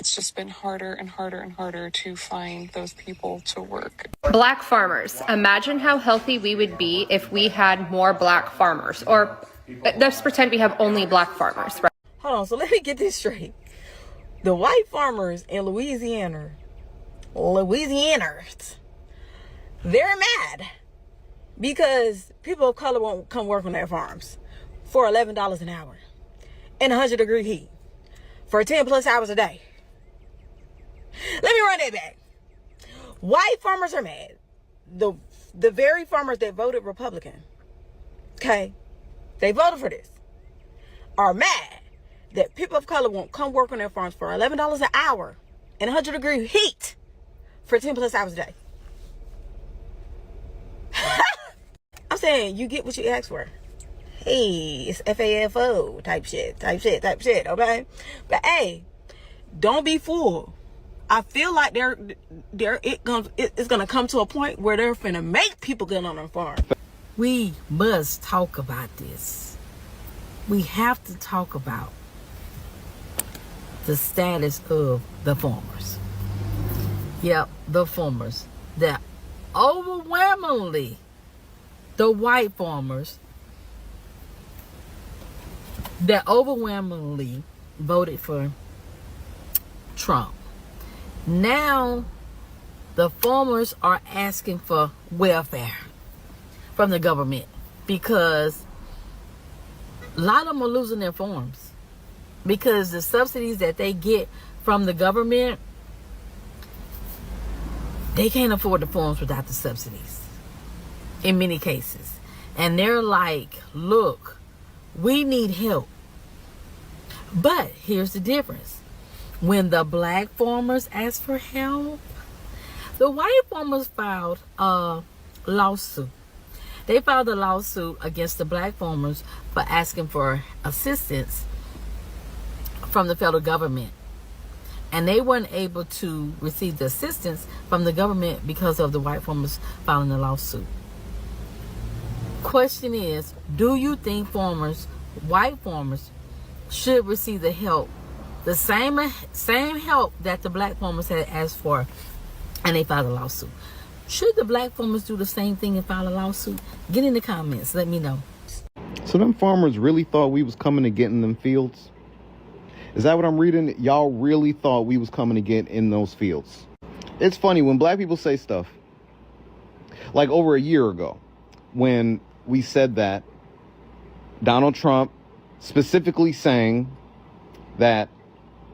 It's just been harder and harder and harder to find those people to work. Black farmers. Imagine how healthy we would be if we had more black farmers. Or let's pretend we have only black farmers, right? Hold on, so let me get this straight. The white farmers in Louisianans, they're mad because people of color won't come work on their farms for $11 an hour in 100-degree heat for 10 plus hours a day. Let me run that back. White farmers are mad. The very farmers that voted Republican, okay, they voted for this, are mad that people of color won't come work on their farms for $11 an hour in 100-degree heat for 10 plus hours a day. I'm saying you get what you ask for. Hey, it's FAFO type shit, okay? But hey, don't be fooled. I feel like it's gonna come to a point where they're finna make people get on their farm. We must talk about this. We have to talk about the status of the farmers. Yep, the farmers. That overwhelmingly, the white farmers that overwhelmingly voted for Trump. Now, the farmers are asking for welfare from the government because a lot of them are losing their farms because the subsidies that they get from the government, they can't afford the farms without the subsidies in many cases. And they're like, look, we need help. But here's the difference. When the black farmers asked for help, the white farmers filed a lawsuit. They filed a lawsuit against the black farmers for asking for assistance from the federal government. And they weren't able to receive the assistance from the government because of the white farmers filing the lawsuit. Question is, do you think white farmers, should receive the help, the same help that the black farmers had asked for, and they filed a lawsuit? Should the black farmers do the same thing and file a lawsuit? Get in the comments. Let me know. So them farmers really thought we was coming to get in them fields? Is that what I'm reading? Y'all really thought we was coming to get in those fields? It's funny when black people say stuff. Like over a year ago, when we said that Donald Trump specifically saying that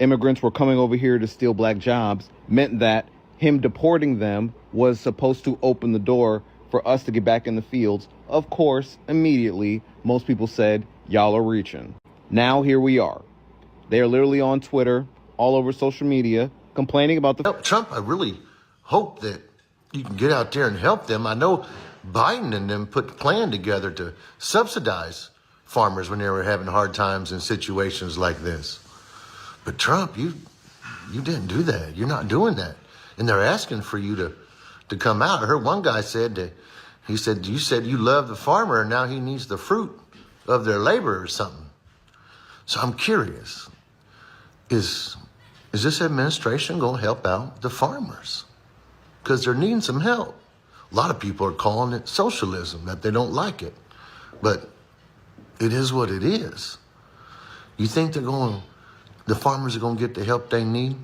immigrants were coming over here to steal black jobs meant that him deporting them was supposed to open the door for us to get back in the fields. Of course, immediately, most people said, y'all are reaching. Now here we are. They are literally on Twitter, all over social media, complaining about the... Trump, I really hope that you can get out there and help them. I know Biden and them put a plan together to subsidize farmers when they were having hard times in situations like this. But Trump, you didn't do that. You're not doing that. And they're asking for you to come out. I heard one guy said that, you said you love the farmer and now he needs the fruit of their labor or something. So I'm curious, is this administration going to help out the farmers? Because they're needing some help. A lot of people are calling it socialism, that they don't like it. But it is what it is. You think the farmers are going to get the help they need?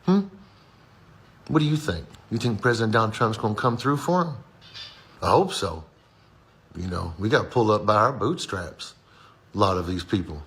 What do you think? You think President Donald Trump's going to come through for them? I hope so. You know, we got pulled up by our bootstraps, a lot of these people.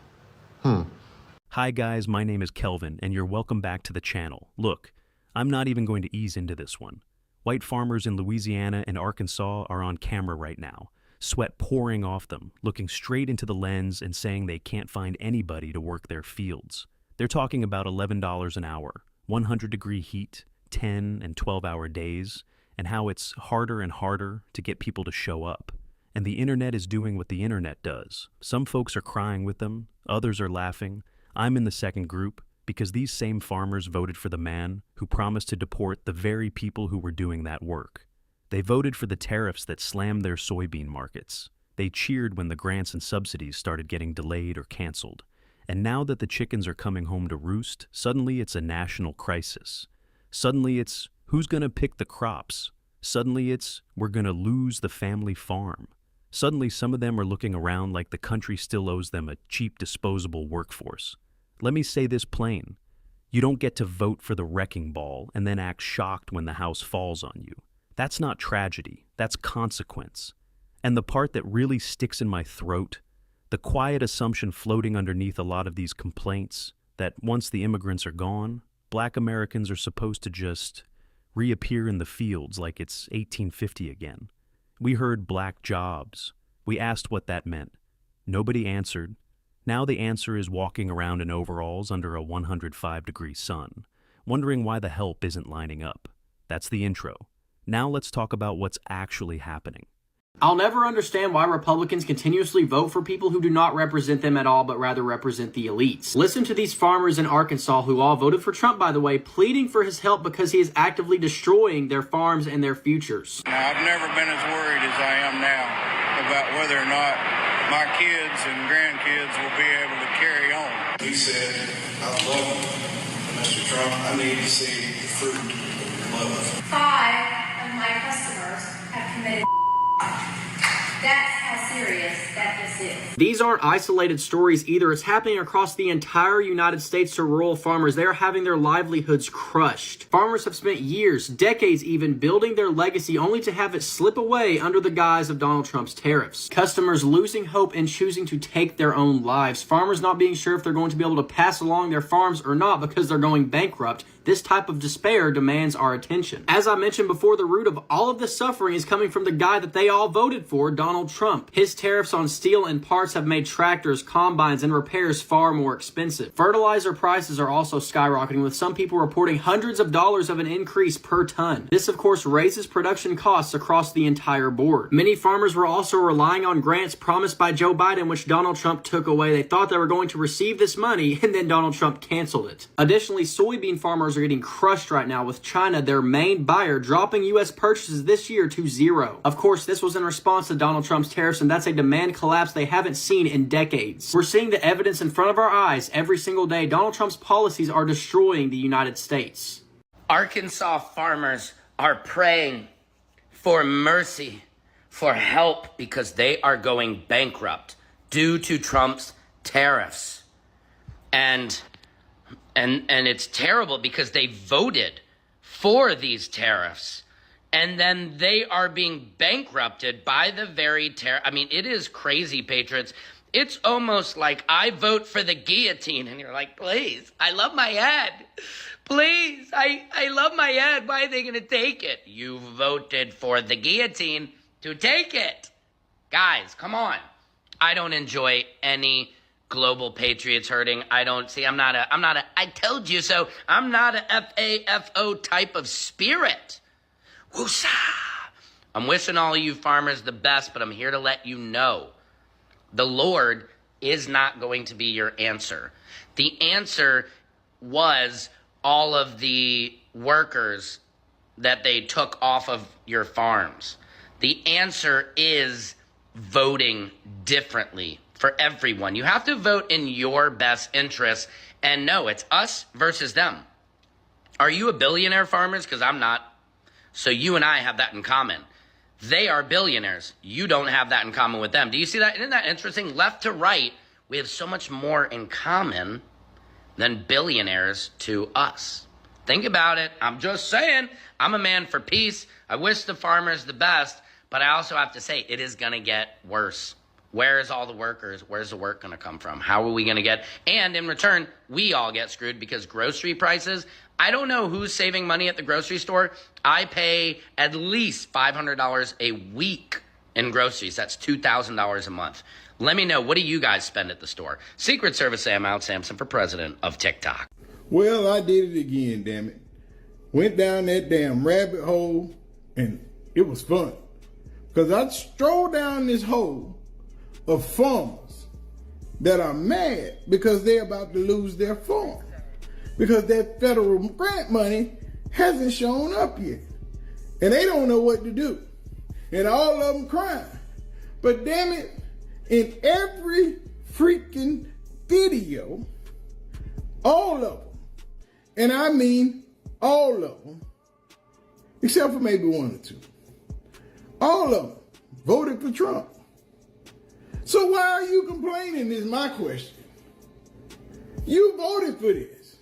Hi guys, my name is Kelvin, and you're welcome back to the channel. Look, I'm not even going to ease into this one. White farmers in Louisiana and Arkansas are on camera right now, sweat pouring off them, looking straight into the lens and saying they can't find anybody to work their fields. They're talking about $11 an hour, 100-degree heat, 10 and 12-hour days, and how it's harder and harder to get people to show up. And the internet is doing what the internet does. Some folks are crying with them, others are laughing. I'm in the second group because these same farmers voted for the man who promised to deport the very people who were doing that work. They voted for the tariffs that slammed their soybean markets. They cheered when the grants and subsidies started getting delayed or canceled. And now that the chickens are coming home to roost, suddenly it's a national crisis. Suddenly it's, who's going to pick the crops? Suddenly it's, we're going to lose the family farm. Suddenly some of them are looking around like the country still owes them a cheap, disposable workforce. Let me say this plain. You don't get to vote for the wrecking ball and then act shocked when the house falls on you. That's not tragedy, that's consequence. And the part that really sticks in my throat, the quiet assumption floating underneath a lot of these complaints, that once the immigrants are gone, Black Americans are supposed to just reappear in the fields like it's 1850 again. We heard black jobs. We asked what that meant. Nobody answered. Now the answer is walking around in overalls under a 105-degree sun, wondering why the help isn't lining up. That's the intro. Now let's talk about what's actually happening. I'll never understand why Republicans continuously vote for people who do not represent them at all, but rather represent the elites. Listen to these farmers in Arkansas, who all voted for Trump, by the way, pleading for his help because he is actively destroying their farms and their futures. Now, I've never been as worried as I am now about whether or not my kids and grandkids will be able to carry on. He said, I love you, Mr. Trump. I need to see the fruit of your love. 5 of my customers have committed. That's how serious that this is. These aren't isolated stories either. It's happening across the entire United States to rural farmers. They are having their livelihoods crushed. Farmers have spent years, decades even, building their legacy only to have it slip away under the guise of Donald Trump's tariffs. Customers losing hope and choosing to take their own lives. Farmers not being sure if they're going to be able to pass along their farms or not because they're going bankrupt. This type of despair demands our attention. As I mentioned before, the root of all of this suffering is coming from the guy that they all voted for, Donald Trump. His tariffs on steel and parts have made tractors, combines, and repairs far more expensive. Fertilizer prices are also skyrocketing, with some people reporting hundreds of dollars of an increase per ton. This, of course, raises production costs across the entire board. Many farmers were also relying on grants promised by Joe Biden, which Donald Trump took away. They thought they were going to receive this money, and then Donald Trump canceled it. Additionally, soybean farmers are getting crushed right now, with China, their main buyer, dropping U.S. purchases this year to zero. Of course, this was in response to Donald Trump's tariffs, and that's a demand collapse they haven't seen in decades. We're seeing the evidence in front of our eyes every single day. Donald Trump's policies are destroying the United States. Arkansas farmers are praying for mercy, for help, because they are going bankrupt due to Trump's tariffs. And it's terrible because they voted for these tariffs, and then they are being bankrupted by the very tariff. I mean, it is crazy, patriots. It's almost like I vote for the guillotine, and you're like, please, I love my ad. Please, I love my ad. Why are they going to take it? You voted for the guillotine to take it. Guys, come on. I don't enjoy any global patriots hurting. I told you so. I'm not a FAFO type of spirit. Woosah. I'm wishing all of you farmers the best, but I'm here to let you know the Lord is not going to be your answer. The answer was all of the workers that they took off of your farms. The answer is voting differently for everyone. You have to vote in your best interest. And no, it's us versus them. Are you a billionaire, farmers? Because I'm not. So you and I have that in common. They are billionaires. You don't have that in common with them. Do you see that? Isn't that interesting? Left to right, we have so much more in common than billionaires to us. Think about it. I'm just saying, I'm a man for peace. I wish the farmers the best, but I also have to say it is going to get worse. Where's all the workers? Where's the work going to come from? How are we going to get? And in return, we all get screwed because grocery prices, I don't know who's saving money at the grocery store. I pay at least $500 a week in groceries. That's $2,000 a month. Let me know, what do you guys spend at the store? Secret Service Sam Out Sampson for president of TikTok. Well, I did it again, damn it. Went down that damn rabbit hole, and it was fun. Because I strolled down this hole of farmers that are mad because they're about to lose their farm. Because that federal grant money hasn't shown up yet. And they don't know what to do. And all of them crying. But damn it, in every freaking video, all of them, and I mean all of them, except for maybe one or two, all of them voted for Trump. So why are you complaining is my question. You voted for this.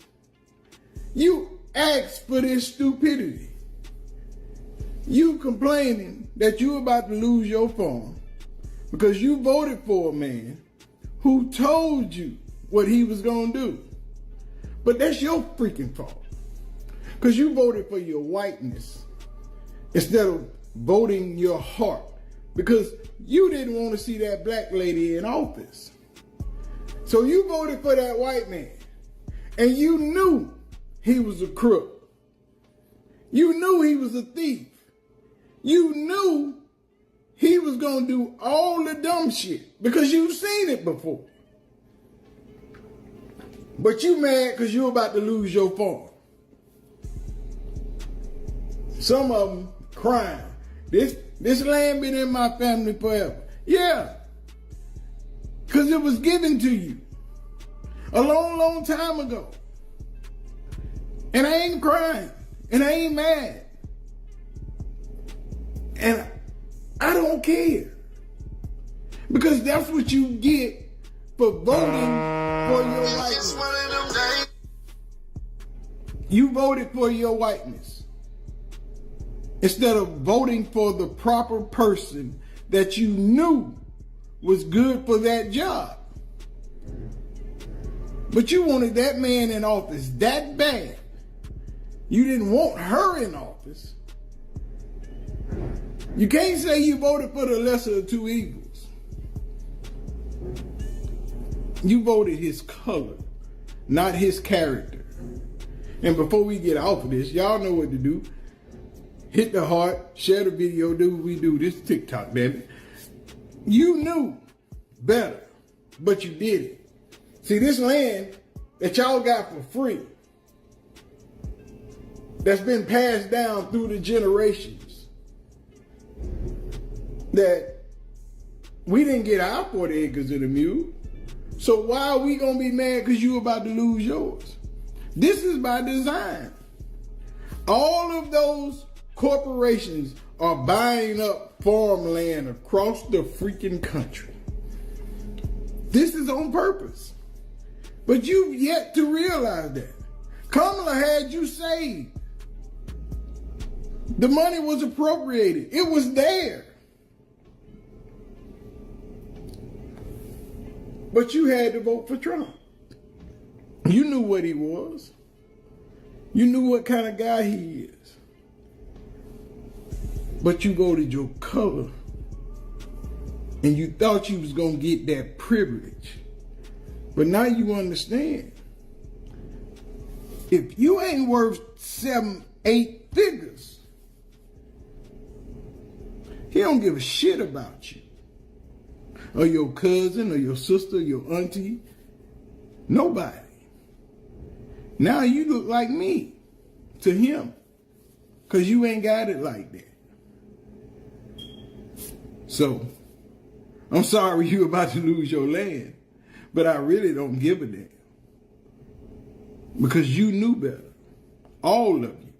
You asked for this stupidity. You complaining that you're about to lose your farm because you voted for a man who told you what he was going to do. But that's your freaking fault. Because you voted for your whiteness instead of voting your heart. Because you didn't want to see that black lady in office. So you voted for that white man. And you knew he was a crook. You knew he was a thief. You knew he was going to do all the dumb shit because you've seen it before. But you mad because you're about to lose your farm. Some of them crying. This land been in my family forever. Yeah. Because it was given to you a long, long time ago. And I ain't crying. And I ain't mad. And I don't care. Because that's what you get for voting for your whiteness. You voted for your whiteness instead of voting for the proper person that you knew was good for that job. But you wanted that man in office that bad. You didn't want her in office. You can't say you voted for the lesser of two evils. You voted his color, not his character. And before we get off of this, y'all know what to do. Hit the heart, share the video, do what we do. This is TikTok, baby. You knew better, but you did it. See, this land that y'all got for free, that's been passed down through the generations, that we didn't get our 40 acres of the mule. So why are we gonna be mad because you about to lose yours? This is by design. All of those corporations are buying up farmland across the freaking country. This is on purpose. But you've yet to realize that. Kamala had you saved. The money was appropriated. It was there. But you had to vote for Trump. You knew what he was. You knew what kind of guy he is. But you voted your color. And you thought you was going to get that privilege. But now you understand. If you ain't worth 7, 8 figures, he don't give a shit about you. Or your cousin, or your sister, your auntie. Nobody. Now you look like me to him. Because you ain't got it like that. So, I'm sorry you about to lose your land. But I really don't give a damn. Because you knew better. All of you.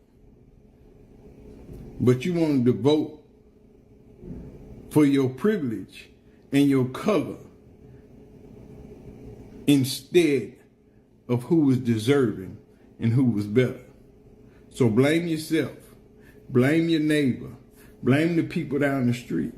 But you wanted to vote for your privilege and your color instead of who was deserving and who was better. So blame yourself. Blame your neighbor. Blame the people down the street.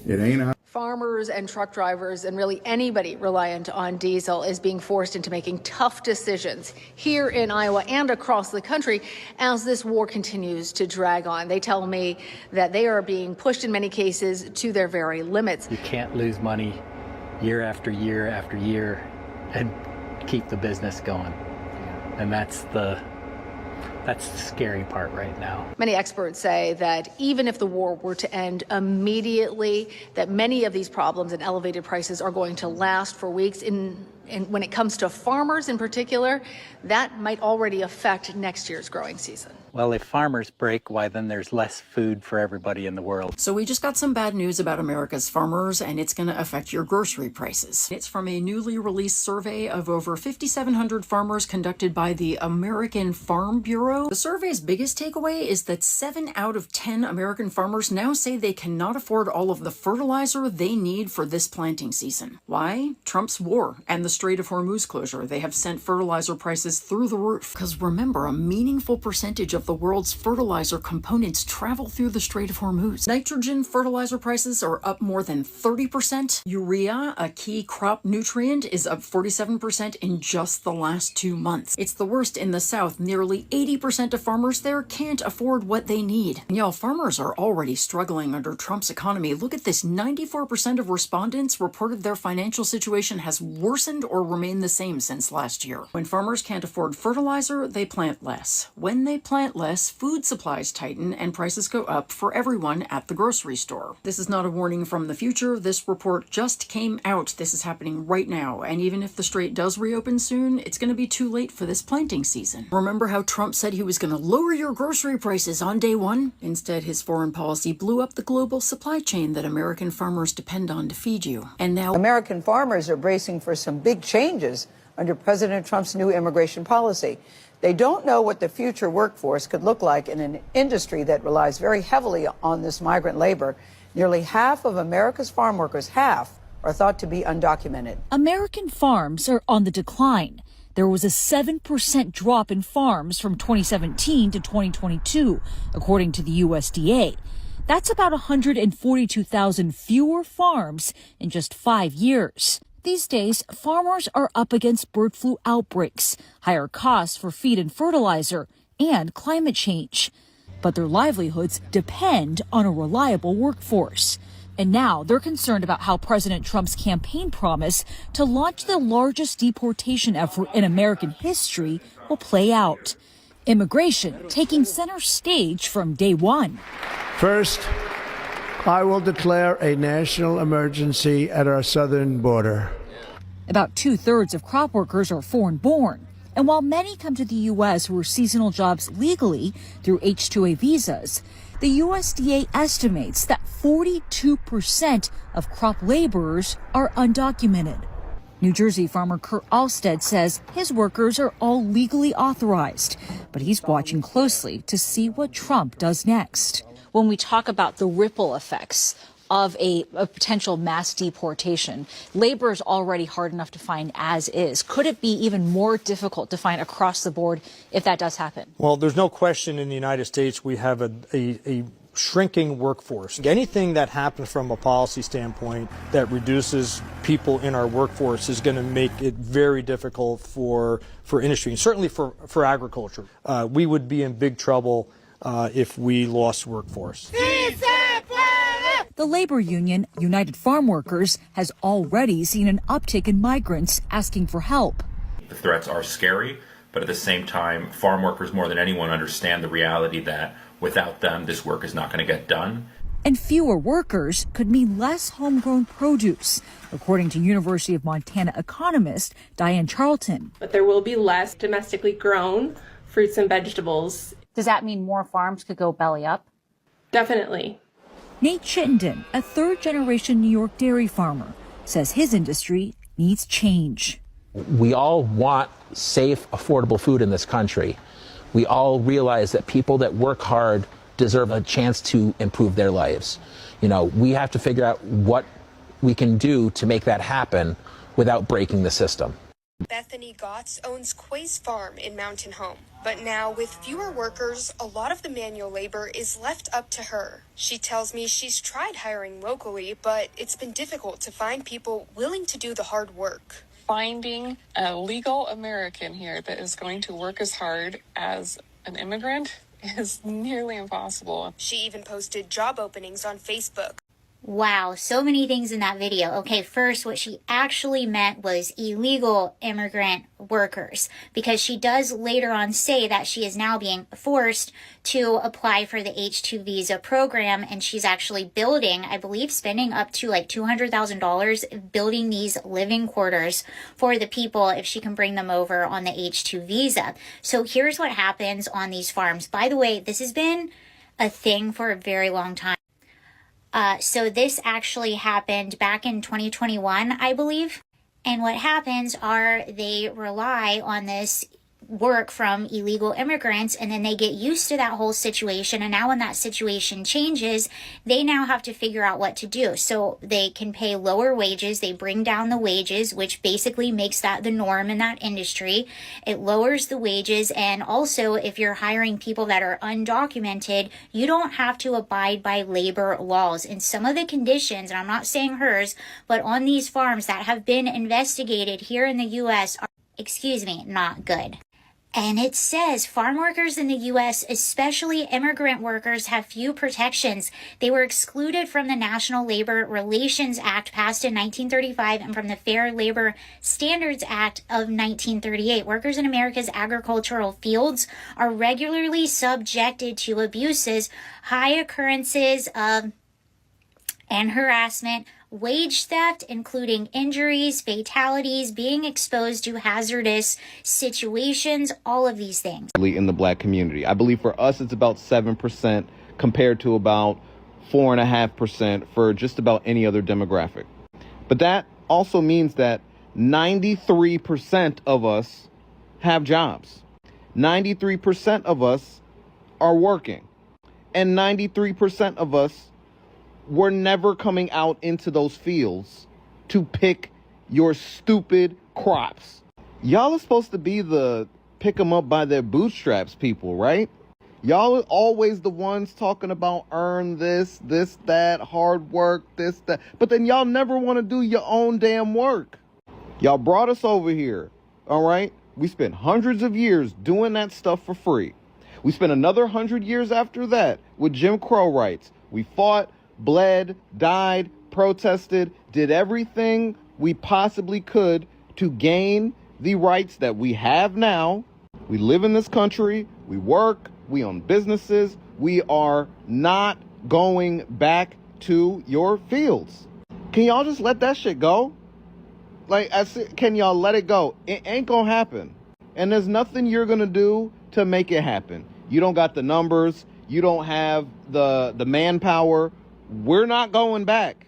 It ain't our... Farmers and truck drivers and really anybody reliant on diesel is being forced into making tough decisions here in Iowa and across the country as this war continues to drag on. They tell me that they are being pushed in many cases to their very limits. You can't lose money year after year after year and keep the business going. And that's the scary part right now. Many experts say that even if the war were to end immediately, that many of these problems and elevated prices are going to last for weeks, in And when it comes to farmers in particular, that might already affect next year's growing season. Well, if farmers break, why then there's less food for everybody in the world. So we just got some bad news about America's farmers, and it's going to affect your grocery prices. It's from a newly released survey of over 5,700 farmers conducted by the American Farm Bureau. The survey's biggest takeaway is that 7 out of 10 American farmers now say they cannot afford all of the fertilizer they need for this planting season. Why? Trump's war and the Strait of Hormuz closure. They have sent fertilizer prices through the roof. Because remember, a meaningful percentage of the world's fertilizer components travel through the Strait of Hormuz. Nitrogen fertilizer prices are up more than 30%. Urea, a key crop nutrient, is up 47% in just the last 2 months. It's the worst in the South. Nearly 80% of farmers there can't afford what they need. And y'all, farmers are already struggling under Trump's economy. Look at this. 94% of respondents reported their financial situation has worsened or remained the same since last year. When farmers can't afford fertilizer, they plant less. When they plant less, food supplies tighten and prices go up for everyone at the grocery store. This is not a warning from the future. This report just came out. This is happening right now. And even if the strait does reopen soon, it's going to be too late for this planting season. Remember how Trump said he was going to lower your grocery prices on day one? Instead, his foreign policy blew up the global supply chain that American farmers depend on to feed you. And now American farmers are bracing for some big changes under President Trump's new immigration policy. They don't know what the future workforce could look like in an industry that relies very heavily on this migrant labor. Nearly half of America's farm workers, half, are thought to be undocumented. American farms are on the decline. There was a 7% drop in farms from 2017 to 2022, according to the USDA. That's about 142,000 fewer farms in just 5 years. These days, farmers are up against bird flu outbreaks, higher costs for feed and fertilizer, and climate change. But their livelihoods depend on a reliable workforce. And now they're concerned about how President Trump's campaign promise to launch the largest deportation effort in American history will play out. Immigration taking center stage from day one. First, I will declare a national emergency at our southern border. About 2/3 of crop workers are foreign-born. And while many come to the U.S. who are seasonal jobs legally through H-2A visas, the USDA estimates that 42% of crop laborers are undocumented. New Jersey farmer Kurt Alstead says his workers are all legally authorized, but he's watching closely to see what Trump does next. When we talk about the ripple effects of a potential mass deportation, labor is already hard enough to find as is. Could it be even more difficult to find across the board if that does happen? Well, there's no question in the United States we have a shrinking workforce. Anything that happens from a policy standpoint that reduces people in our workforce is going to make it very difficult for industry, and certainly for agriculture. We would be in big trouble if we lost workforce. The labor union, United Farm Workers, has already seen an uptick in migrants asking for help. The threats are scary, but at the same time, farm workers more than anyone understand the reality that without them, this work is not going to get done. And fewer workers could mean less homegrown produce, according to University of Montana economist Diane Charlton. But there will be less domestically grown fruits and vegetables. Does that mean more farms could go belly up? Definitely. Nate Chittenden, a third-generation New York dairy farmer, says his industry needs change. We all want safe, affordable food in this country. We all realize that people that work hard deserve a chance to improve their lives. You know, we have to figure out what we can do to make that happen without breaking the system. Bethany Gotts owns Quay's Farm in Mountain Home. But now, with fewer workers, a lot of the manual labor is left up to her. She tells me she's tried hiring locally, but it's been difficult to find people willing to do the hard work. Finding a legal American here that is going to work as hard as an immigrant is nearly impossible. She even posted job openings on Facebook. Wow, so many things in that video. Okay, first, what she actually meant was illegal immigrant workers, because she does later on say that she is now being forced to apply for the H-2 visa program, and she's actually building, I believe, spending up to like $200,000 building these living quarters for the people if she can bring them over on the H-2 visa. So here's what happens on these farms. By the way, this has been a thing for a very long time. So this actually happened back in 2021, I believe. And what happens are they rely on this work from illegal immigrants, and then they get used to that whole situation. And now when that situation changes, they now have to figure out what to do. So they can pay lower wages. They bring down the wages, which basically makes that the norm in that industry. It lowers the wages. And also, if you're hiring people that are undocumented, you don't have to abide by labor laws. And some of the conditions, and I'm not saying hers, but on these farms that have been investigated here in the U.S. are, not good. And it says farm workers in the U.S., especially immigrant workers, have few protections. They were excluded from the National Labor Relations Act passed in 1935 and from the Fair Labor Standards Act of 1938. Workers in America's agricultural fields are regularly subjected to abuses, high occurrences of and harassment, wage theft, including injuries, fatalities, being exposed to hazardous situations, all of these things. In the black community, I believe for us it's about 7% compared to about 4.5% for just about any other demographic. But that also means that 93% of us have jobs. 93% of us are working. And 93% of us were never coming out into those fields to pick your stupid crops. Y'all are supposed to be the pick them up by their bootstraps people, right? Y'all are always the ones talking about earn this, that, hard work, this, that. But then y'all never want to do your own damn work. Y'all brought us over here, all right? We spent hundreds of years doing that stuff for free. We spent another 100 years after that with Jim Crow rights. We fought, bled, died, protested, did everything we possibly could to gain the rights that we have now. We live in this country, we work, we own businesses. We are not going back to your fields. Can y'all just let that shit go? Like, can y'all let it go? It ain't gonna happen. And there's nothing you're gonna do to make it happen. You don't got the numbers, you don't have the manpower. We're not going back.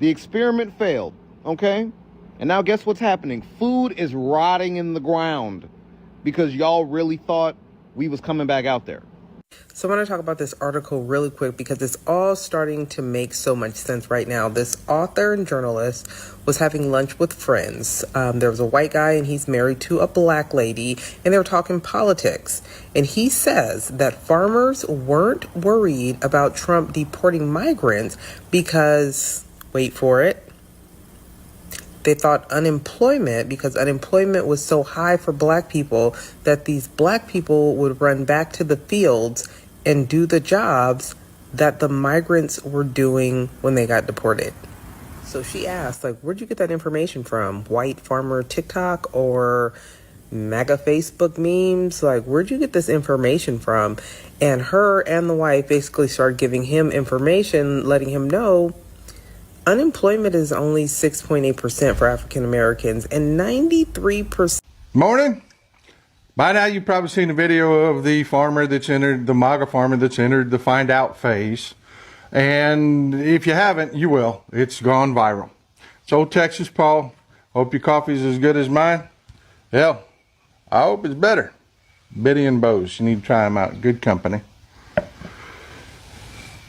The experiment failed, okay? And now guess what's happening? Food is rotting in the ground because y'all really thought we was coming back out there. So I want to talk about this article really quick because it's all starting to make so much sense right now. This author and journalist was having lunch with friends. There was a white guy and he's married to a black lady and they were talking politics. And he says that farmers weren't worried about Trump deporting migrants because, wait for it, they thought because unemployment was so high for black people that these black people would run back to the fields and do the jobs that the migrants were doing when they got deported. So she asked, like, where'd you get that information from? White farmer TikTok or MAGA Facebook memes? Like, where'd you get this information from? And her and the wife basically started giving him information, letting him know unemployment is only 6.8% for African Americans and 93%. Morning. By now you've probably seen a video of the farmer that's entered, the MAGA farmer that's entered the find out phase. And if you haven't, you will. It's gone viral. It's old Texas Paul. Hope your coffee's as good as mine. Hell, I hope it's better. Biddy and Bose. You need to try them out. Good company.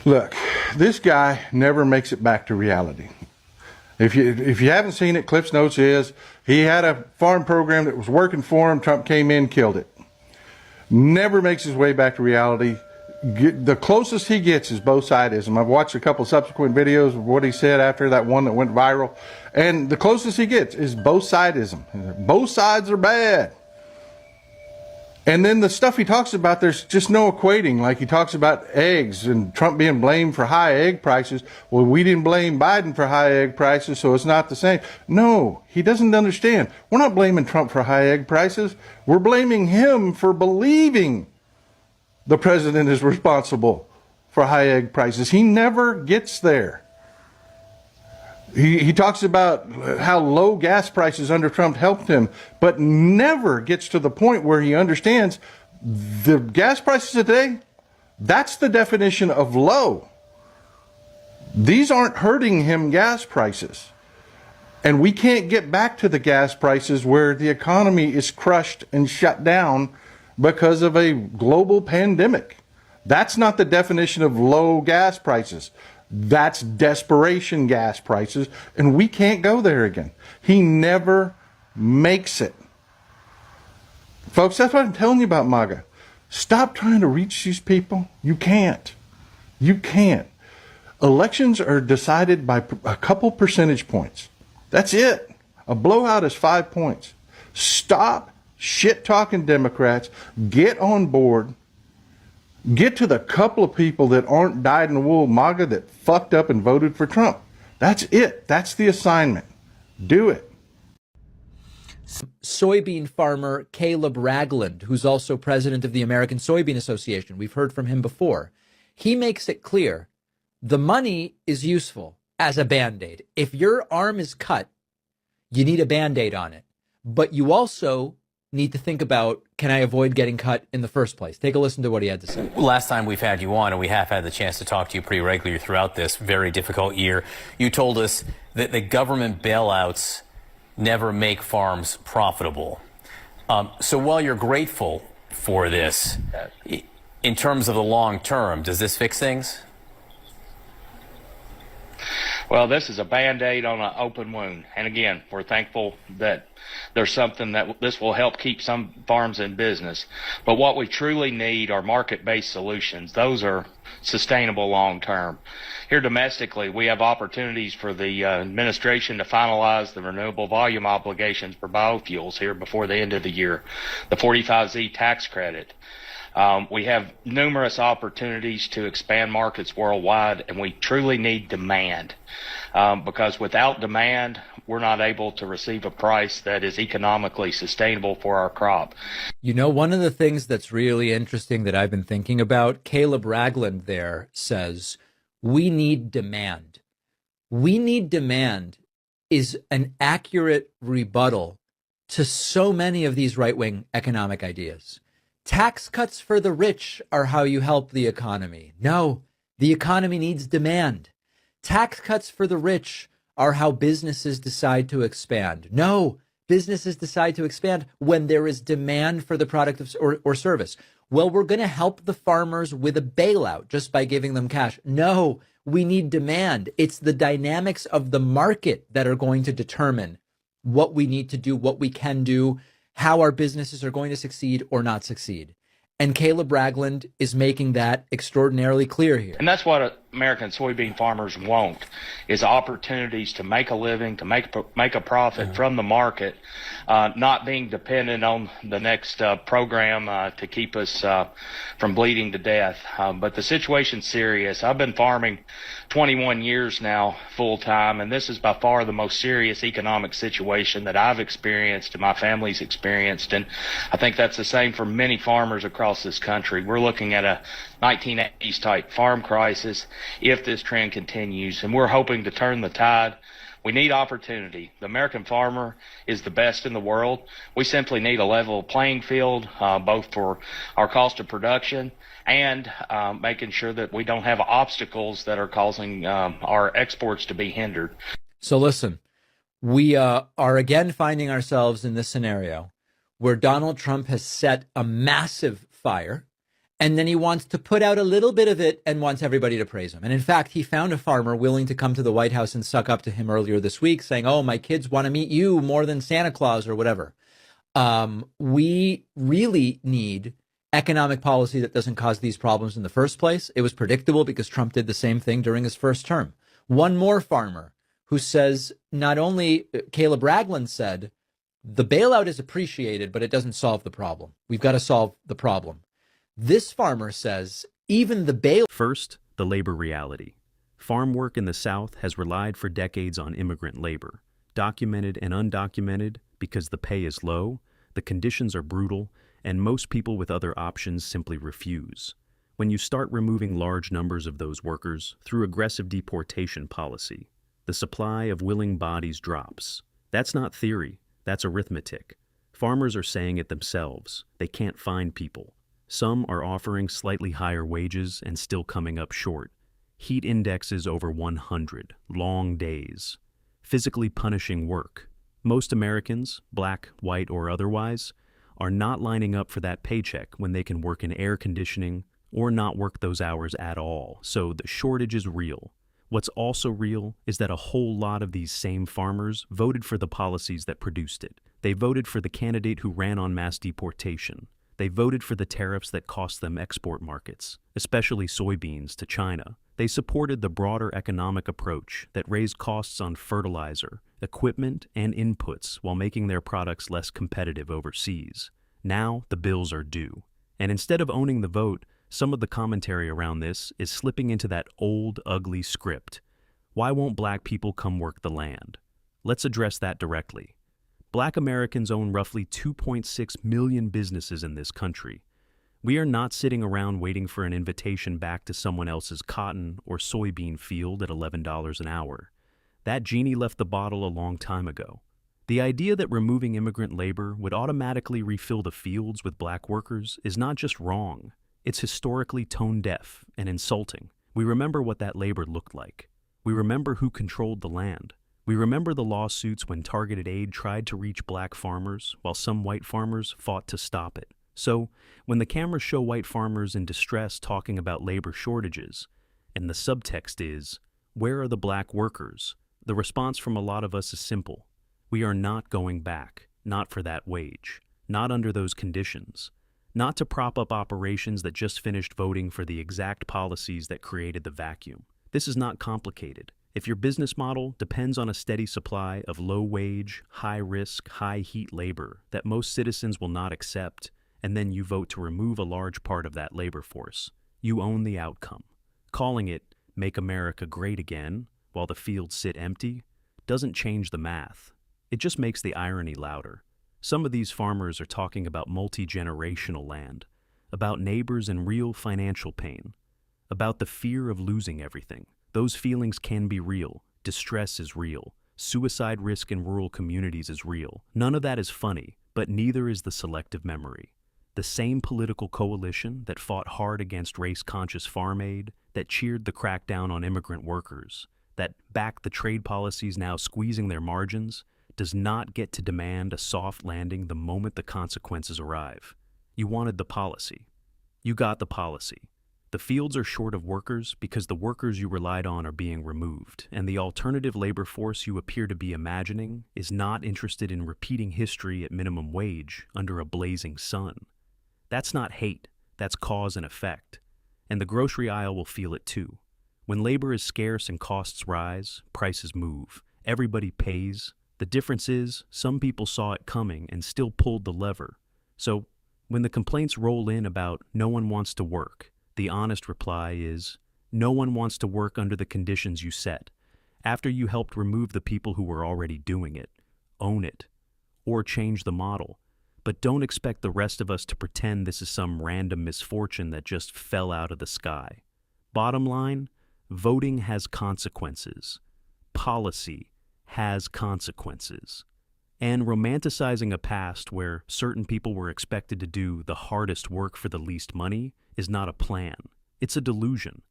Look, this guy never makes it back to reality. If you haven't seen it, Cliff's Notes is he had a farm program that was working for him. Trump came in, killed it. Never makes his way back to reality. The closest he gets is both sidism. I've watched a couple subsequent videos of what he said after that one that went viral. And the closest he gets is both sidism. Both sides are bad. And then the stuff he talks about, there's just no equating. Like he talks about eggs and Trump being blamed for high egg prices. Well, we didn't blame Biden for high egg prices, so it's not the same. No, he doesn't understand. We're not blaming Trump for high egg prices. We're blaming him for believing the president is responsible for high egg prices. He never gets there. He talks about how low gas prices under Trump helped him, but never gets to the point where he understands the gas prices today, that's the definition of low. These aren't hurting him gas prices. And we can't get back to the gas prices where the economy is crushed and shut down because of a global pandemic. That's not the definition of low gas prices. That's desperation gas prices, and we can't go there again. He never makes it. Folks, that's what I'm telling you about MAGA. Stop trying to reach these people. You can't. You can't. Elections are decided by a couple percentage points. That's it. A blowout is 5 points. Stop shit-talking Democrats. Get on board. Get to the couple of people that aren't dyed-in-the-wool MAGA that fucked up and voted for Trump. That's it. That's the assignment. Do it. Soybean farmer Caleb Ragland, who's also president of the American Soybean Association. We've heard from him before. He makes it clear the money is useful as a Band-Aid. If your arm is cut, you need a Band-Aid on it. But you also need to think about, can I avoid getting cut in the first place? Take a listen to what he had to say. Last time we've had you on, and we have had the chance to talk to you pretty regularly throughout this very difficult year, you told us that the government bailouts never make farms profitable. So while you're grateful for this, in terms of the long term, does this fix things? Well, this is a Band-Aid on an open wound. And again, we're thankful that there's something that this will help keep some farms in business. But what we truly need are market-based solutions. Those are sustainable long-term. Here domestically, we have opportunities for the administration to finalize the renewable volume obligations for biofuels here before the end of the year, the 45Z tax credit. We have numerous opportunities to expand markets worldwide, and we truly need demand, because without demand, we're not able to receive a price that is economically sustainable for our crop. You know, one of the things that's really interesting that I've been thinking about, Caleb Ragland there says, we need demand. We need demand is an accurate rebuttal to so many of these right-wing economic ideas. Tax cuts for the rich are how you help the economy. No, the economy needs demand. Tax cuts for the rich are how businesses decide to expand. No, businesses decide to expand when there is demand for the product or service. Well, we're going to help the farmers with a bailout just by giving them cash. No, we need demand. It's the dynamics of the market that are going to determine what we need to do, what we can do, how our businesses are going to succeed or not succeed. And Caleb Ragland is making that extraordinarily clear here. And that's what American soybean farmers want, is opportunities to make a living, to make a profit from the market, not being dependent on the next program to keep us from bleeding to death. But the situation's serious. I've been farming 21 years now full time, and this is by far the most serious economic situation that I've experienced and my family's experienced. And I think that's the same for many farmers across this country. We're looking at a 1980s type farm crisis if this trend continues, and we're hoping to turn the tide. We need opportunity. The American farmer is the best in the world. We simply need a level playing field, both for our cost of production and making sure that we don't have obstacles that are causing our exports to be hindered. So listen, we are again finding ourselves in this scenario where Donald Trump has set a massive fire, and then he wants to put out a little bit of it and wants everybody to praise him. And in fact, he found a farmer willing to come to the White House and suck up to him earlier this week saying, oh, my kids want to meet you more than Santa Claus or whatever. We really need economic policy that doesn't cause these problems in the first place. It was predictable because Trump did the same thing during his first term. One more farmer who says, not only Caleb Ragland said, The bailout is appreciated, but it doesn't solve the problem. We've got to solve the problem. This farmer says even the bail. First, the labor reality. Farm work in the South has relied for decades on immigrant labor, documented and undocumented, because the pay is low, the conditions are brutal, and most people with other options simply refuse. When you start removing large numbers of those workers through aggressive deportation policy, the supply of willing bodies drops. That's not theory, that's arithmetic. Farmers are saying it themselves. They can't find people. Some are offering slightly higher wages and still coming up short. Heat indexes over 100, long days. Physically punishing work. Most Americans, black, white, or otherwise, are not lining up for that paycheck when they can work in air conditioning or not work those hours at all. So the shortage is real. What's also real is that a whole lot of these same farmers voted for the policies that produced it. They voted for the candidate who ran on mass deportation. They voted for the tariffs that cost them export markets, especially soybeans to China. They supported the broader economic approach that raised costs on fertilizer, equipment, and inputs while making their products less competitive overseas. Now the bills are due. And instead of owning the vote, some of the commentary around this is slipping into that old, ugly script. Why won't black people come work the land? Let's address that directly. Black Americans own roughly 2.6 million businesses in this country. We are not sitting around waiting for an invitation back to someone else's cotton or soybean field at $11 an hour. That genie left the bottle a long time ago. The idea that removing immigrant labor would automatically refill the fields with black workers is not just wrong. It's historically tone-deaf and insulting. We remember what that labor looked like. We remember who controlled the land. We remember the lawsuits when targeted aid tried to reach black farmers while some white farmers fought to stop it. So, when the cameras show white farmers in distress talking about labor shortages, and the subtext is, where are the black workers? The response from a lot of us is simple. We are not going back, not for that wage, not under those conditions. Not to prop up operations that just finished voting for the exact policies that created the vacuum. This is not complicated. If your business model depends on a steady supply of low-wage, high-risk, high-heat labor that most citizens will not accept, and then you vote to remove a large part of that labor force, you own the outcome. Calling it "Make America Great Again" while the fields sit empty doesn't change the math. It just makes the irony louder. Some of these farmers are talking about multi-generational land, about neighbors and real financial pain, about the fear of losing everything. Those feelings can be real. Distress is real. Suicide risk in rural communities is real. None of that is funny, but neither is the selective memory. The same political coalition that fought hard against race-conscious farm aid, that cheered the crackdown on immigrant workers, that backed the trade policies now squeezing their margins, does not get to demand a soft landing the moment the consequences arrive. You wanted the policy. You got the policy. The fields are short of workers because the workers you relied on are being removed, and the alternative labor force you appear to be imagining is not interested in repeating history at minimum wage under a blazing sun. That's not hate, that's cause and effect. And the grocery aisle will feel it too. When labor is scarce and costs rise, prices move. Everybody pays. The difference is, some people saw it coming and still pulled the lever. So, when the complaints roll in about no one wants to work, the honest reply is, no one wants to work under the conditions you set. After you helped remove the people who were already doing it, own it, or change the model. But don't expect the rest of us to pretend this is some random misfortune that just fell out of the sky. Bottom line, voting has consequences. Policy has consequences. And romanticizing a past where certain people were expected to do the hardest work for the least money is not a plan. It's a delusion.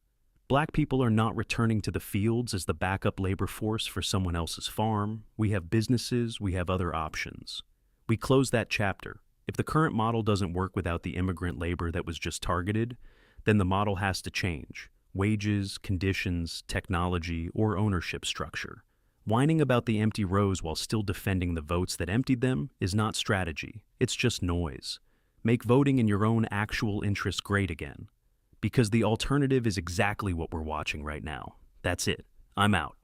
Black people are not returning to the fields as the backup labor force for someone else's farm. We have businesses, we have other options. We close that chapter. If the current model doesn't work without the immigrant labor that was just targeted, then the model has to change. Wages, conditions, technology, or ownership structure. Whining about the empty rows while still defending the votes that emptied them is not strategy. It's just noise. Make voting in your own actual interest great again. Because the alternative is exactly what we're watching right now. That's it. I'm out.